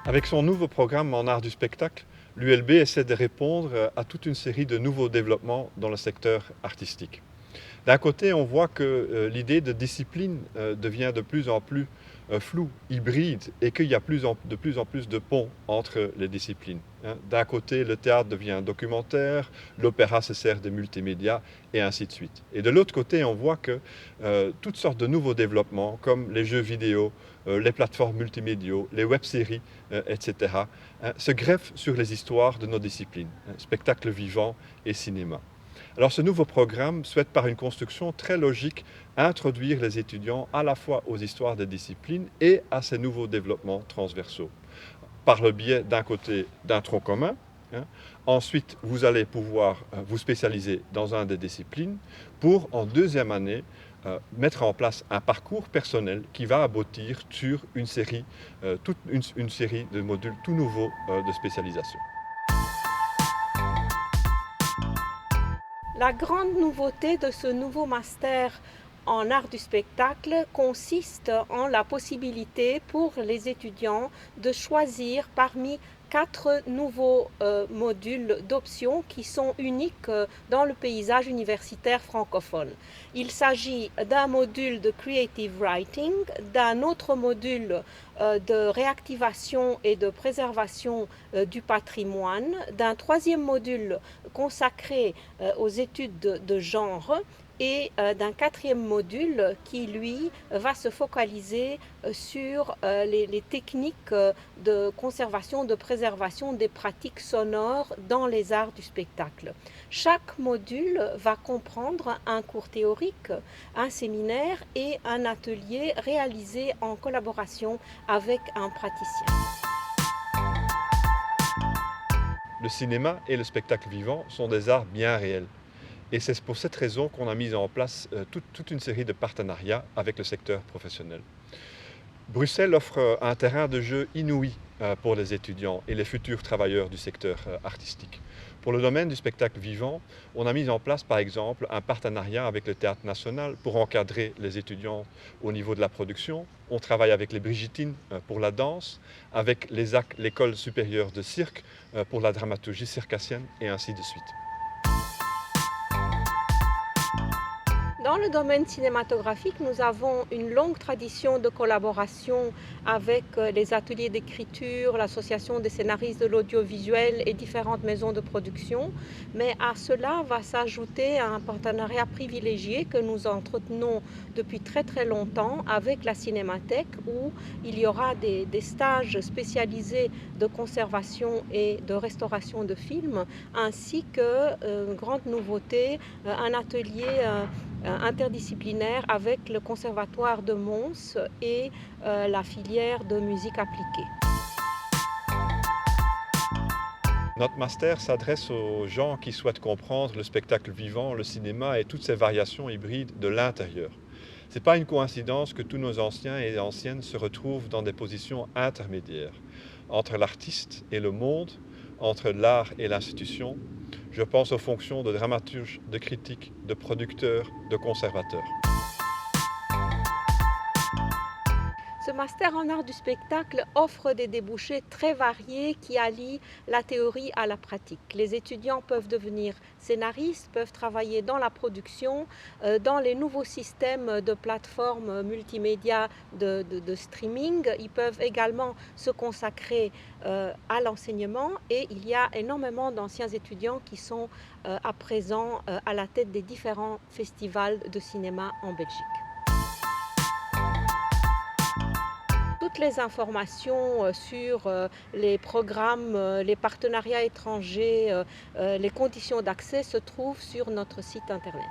Avec son nouveau programme en art du spectacle, l'ULB essaie de répondre à toute une série de nouveaux développements dans le secteur artistique. D'un côté, on voit que l'idée de discipline devient de plus en plus floue, hybride, et qu'il y a de plus en plus de ponts entre les disciplines. D'un côté, le théâtre devient documentaire, l'opéra se sert de multimédia, et ainsi de suite. Et de l'autre côté, on voit que toutes sortes de nouveaux développements, comme les jeux vidéo, les plateformes multimédiaux, les web-séries, etc., se greffent sur les histoires de nos disciplines, spectacle vivant et cinéma. Alors ce nouveau programme souhaite par une construction très logique introduire les étudiants à la fois aux histoires des disciplines et à ces nouveaux développements transversaux. Par le biais d'un côté d'un tronc commun, ensuite vous allez pouvoir vous spécialiser dans une des disciplines pour en deuxième année mettre en place un parcours personnel qui va aboutir sur une série de modules tout nouveaux de spécialisation. La grande nouveauté de ce nouveau master en art du spectacle consiste en la possibilité pour les étudiants de choisir parmi 4 nouveaux modules d'options qui sont uniques dans le paysage universitaire francophone. Il s'agit d'un module de Creative Writing, d'un autre module de réactivation et de préservation du patrimoine, d'un troisième module consacré aux études de genre et d'un quatrième module qui, lui, va se focaliser sur les techniques de conservation, de préservation des pratiques sonores dans les arts du spectacle. Chaque module va comprendre un cours théorique, un séminaire et un atelier réalisé en collaboration avec un praticien. Le cinéma et le spectacle vivant sont des arts bien réels. Et c'est pour cette raison qu'on a mis en place toute une série de partenariats avec le secteur professionnel. Bruxelles offre un terrain de jeu inouï pour les étudiants et les futurs travailleurs du secteur artistique. Pour le domaine du spectacle vivant, on a mis en place par exemple un partenariat avec le Théâtre National pour encadrer les étudiants au niveau de la production. On travaille avec les Brigitines pour la danse, avec l'ESAC, l'École supérieure de cirque, pour la dramaturgie circassienne et ainsi de suite. Dans le domaine cinématographique, nous avons une longue tradition de collaboration avec les ateliers d'écriture, l'association des scénaristes de l'audiovisuel et différentes maisons de production. Mais à cela va s'ajouter un partenariat privilégié que nous entretenons depuis très très longtemps avec la Cinémathèque, où il y aura des stages spécialisés de conservation et de restauration de films, ainsi que, une grande nouveauté, un atelier interdisciplinaire avec le Conservatoire de Mons et la filière de musique appliquée. Notre master s'adresse aux gens qui souhaitent comprendre le spectacle vivant, le cinéma et toutes ces variations hybrides de l'intérieur. Ce n'est pas une coïncidence que tous nos anciens et anciennes se retrouvent dans des positions intermédiaires, entre l'artiste et le monde, entre l'art et l'institution. Je pense aux fonctions de dramaturge, de critique, de producteur, de conservateur. Ce master en art du spectacle offre des débouchés très variés qui allient la théorie à la pratique. Les étudiants peuvent devenir scénaristes, peuvent travailler dans la production, dans les nouveaux systèmes de plateformes multimédia de streaming. Ils peuvent également se consacrer à l'enseignement et il y a énormément d'anciens étudiants qui sont à présent à la tête des différents festivals de cinéma en Belgique. Toutes les informations sur les programmes, les partenariats étrangers, les conditions d'accès se trouvent sur notre site internet.